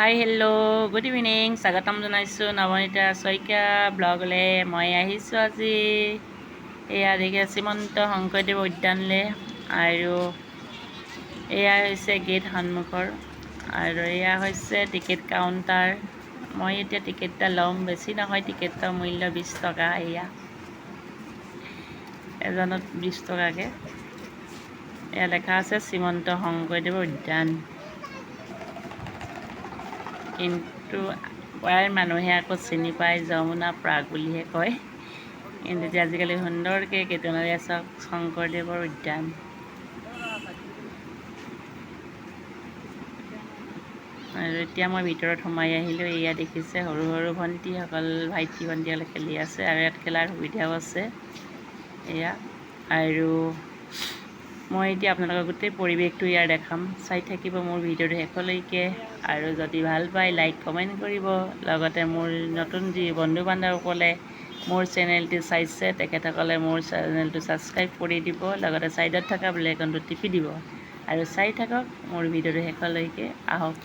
Hi hello' good evening স্বাগতম জনাইছোঁ নৱনীতা শইকীয়া ব্লগলৈ মই আহিছোঁ আজি এয়া দেখে শ্ৰীমন্ত শংকৰদেৱ উদ্যানলৈ আৰু এয়া হৈছে গেট সন্মুখৰ আৰু এয়া হৈছে টিকেট কাউণ্টাৰ মই এতিয়া টিকেট এটা ল'ম বেছি নহয় টিকেটৰ মূল্য 20 টকা এয়া এজনত 20 টকাকৈ এয়া লেখা আছে শ্ৰীমন্ত শংকৰদেৱ উদ্যান কিন্তু প্ৰায় মানুহে আকৌ চিনি পায় যমুনা প্ৰাগ বুলিহে কয় কিন্তু এতিয়া আজিকালি সুন্দৰকৈ কেইটামানে চাওক শংকৰদেৱৰ উদ্যান আৰু এতিয়া মই ভিতৰত সোমাই আহিলোঁ এয়া দেখিছে সৰু সৰু ভণ্টিসকল ভাইটি ভণ্টিসকলে খেলি আছে আৰু ইয়াত খেলাৰ সুবিধাও আছে এয়া আৰু মই এতিয়া আপোনালোকক গোটেই পৰিৱেশটো ইয়াৰ দেখাম চাই থাকিব মোৰ ভিডিঅ'টো শেষলৈকে আৰু যদি ভাল পায় লাইক কমেণ্ট কৰিব লগতে মোৰ নতুন যি বন্ধু বান্ধৱসকলে মোৰ চেনেলটো চাইছে তেখেতসকলে মোৰ চেনেলটো ছাবস্ক্ৰাইব কৰি দিব লগতে ছাইডত থকা বেল আইকনটো টিপি দিব আৰু চাই থাকক মোৰ ভিডিঅ'টো শেষলৈকে আহক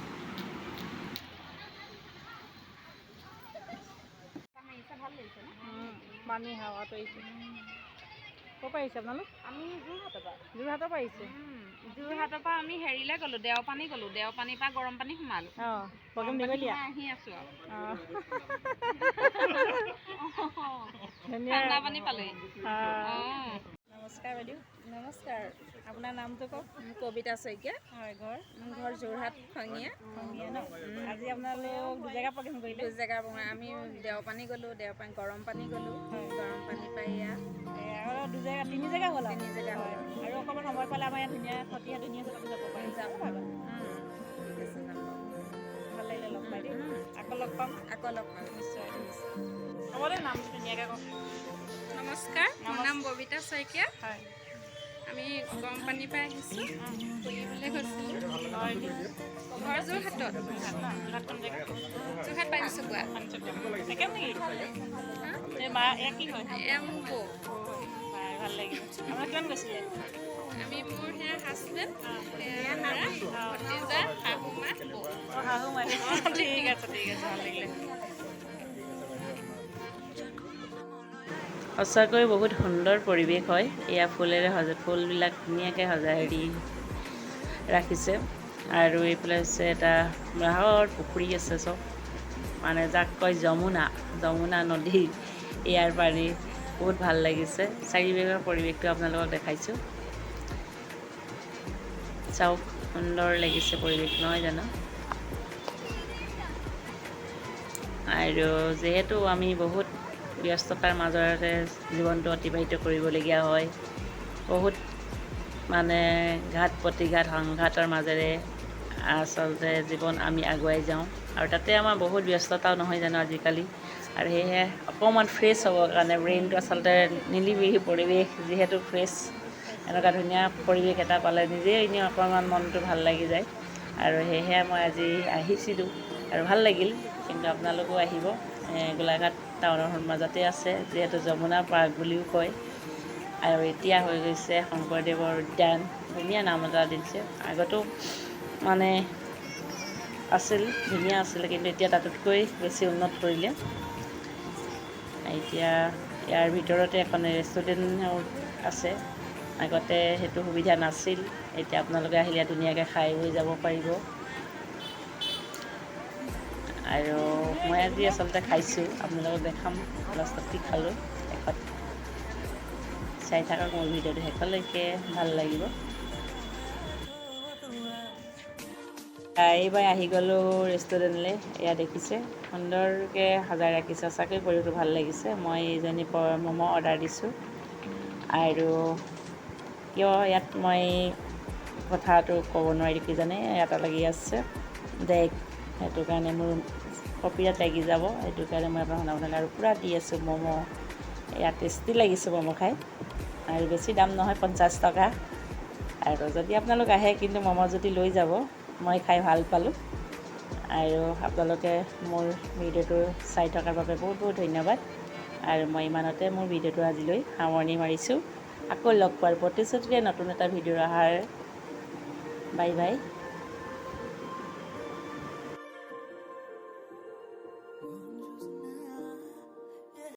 পানী হাৱাটো আহিছে ক'ৰ পৰা আহিছে আপোনালোক আমি যোৰহাটৰ পৰা আহিছে যোৰহাটৰ পৰা আমি হেৰিলৈ গ'লোঁ দেওপানী গ'লোঁ দেওপানীৰ পৰা গৰম পানী সোমালোঁ অঁ প্ৰগ্ৰেম দীঘলীয়া আহি আছোঁ আৰু অঁ ঠাণ্ডা পানী পালোঁ অঁ নমস্কাৰ বাইদেউ নমস্কাৰ আপোনাৰ নামটো কওক কবিতা শইকীয়া হয় ঘৰ ঘৰ যোৰহাট খঙীয়া সংগীয়া ন আজি আপোনালোক দুজেগা প্ৰগ্ৰেম কৰিলে জেগা আমি দেওপানী গ'লোঁ দেওপানী গৰম পানী গ'লোঁ গৰম পানী পাই ইয়াত আৰু তিনি জেগা হ'ল তিনি জেগা হ'ল আৰু অকণমান সময় পালে আমাৰ ইয়াত ধুনীয়া সতীয়া ধুনীয়া যাব পাৰিম যাব ভাল ঠিক আছে যাম লাগিলে লগ পাই দেই আকৌ লগ পাম নিশ্চয় হ'ব দে নামটো ধুনীয়াকৈ কওক নমস্কাৰ মোৰ নাম ববিতা শইকীয়া হয় আমি গৰম পানীৰ পৰা আহিছোঁ ফুৰিবলৈ গৈছিলোঁ ঘৰ যোৰহাটত যোৰহাট পানীচুকোৱা একে নেকি এই মা এয়া কি হয় এয়া মোৰ বৌ ভাল লাগিল আপোনাৰ কিমান গৈছিলে আমি মোৰ সেয়া হাজবেণ্ড ভতিজা শাহু মা বৌ শাহু মাই ঠিক আছে ভাল লাগিলে সঁচাকৈ বহুত সুন্দৰ পৰিৱেশ হয় এয়া ফুলেৰে ফুলবিলাক ধুনীয়াকৈ সজাই ৰাখিছে আৰু এইফালে হৈছে এটা ডাঙৰ পুখুৰী আছে চব মানে যাক কয় যমুনা নদী ইয়াৰ পানী বহুত ভাল লাগিছে চাৰিওবেগৰ পৰিৱেশটো আপোনালোকক দেখাইছোঁ চাওক সুন্দৰ লাগিছে পৰিৱেশ নহয় জানো আৰু যিহেতু আমি বহুত ব্যস্ততাৰ মাজতে জীৱনটো অতিবাহিত কৰিবলগীয়া হয় বহুত মানে ঘাত প্ৰতিঘাত সংঘাতৰ মাজেৰে আচলতে জীৱন আমি আগুৱাই যাওঁ আৰু তাতে আমাৰ বহুত ব্যস্ততাও নহয় জানো আজিকালি আৰু সেয়েহে অকণমান ফ্ৰেছ হ'বৰ কাৰণে ব্ৰেইনটো আচলতে নিলিবিহি পৰিৱেশ যিহেতু ফ্ৰেছ এনেকুৱা ধুনীয়া পৰিৱেশ এটা পালে নিজেই এনেই অকণমান মনটো ভাল লাগি যায় আৰু সেয়েহে মই আজি আহিছিলোঁ আৰু ভাল লাগিল কিন্তু আপোনালোকো আহিব গোলাঘাট টাউনৰ মাজতে আছে যিহেতু যমুনা পাৰ্ক বুলিও কয় আৰু এতিয়া হৈ গৈছে শংকৰদেৱৰ উদ্যান ধুনীয়া নাম এটা দিছে আগতো মানে আছিল ধুনীয়া আছিলে কিন্তু এতিয়া তাতোতকৈ বেছি উন্নত কৰিলে এতিয়া ইয়াৰ ভিতৰতে এখন ৰেষ্টুৰেণ্ট আছে আগতে সেইটো সুবিধা নাছিল এতিয়া আপোনালোকে আহিলে ধুনীয়াকৈ খাই বৈ যাব পাৰিব আৰু মই আজি আচলতে খাইছোঁ আপোনালোকক দেখাম লাষ্টত কি খালোঁ শেষত চাই থাকক মোৰ ভিডিঅ'টো শেষলৈকে ভাল লাগিব এইবাৰ আহি গ'লোঁ ৰেষ্টুৰেণ্টলৈ এয়া দেখিছে সুন্দৰকৈ সজাই ৰাখিছে সঁচাকৈ পৰিৱেশটো ভাল লাগিছে মই এইজনী ম'ম' অৰ্ডাৰ দিছোঁ আৰু কিয় ইয়াত মই কথাটো ক'ব নোৱাৰি কিজানে এটা লাগি আছে ডেক সেইটো কাৰণে মোৰ কপিৰাইট লাগি যাব সেইটো কাৰণে মই আপোনাক শুনাব আৰু পূৰা দি আছোঁ ম'ম' ইয়াত টেষ্টি লাগিছে ম'ম' খাই আৰু বেছি দাম নহয় 50 টকা আৰু যদি আপোনালোক আহে কিন্তু ম'ম' যদি লৈ যাব মই খাই ভাল পালোঁ আৰু আপোনালোকে মোৰ ভিডিঅ'টো চাই থকাৰ বাবে বহুত বহুত ধন্যবাদ আৰু মই ইমানতে মোৰ ভিডিঅ'টো আজিলৈ সামৰণি মাৰিছোঁ আকৌ লগ পোৱাৰ প্ৰতিশ্ৰুতিৰে নতুন এটা ভিডিঅ' অহাৰ বাই বাই Oh.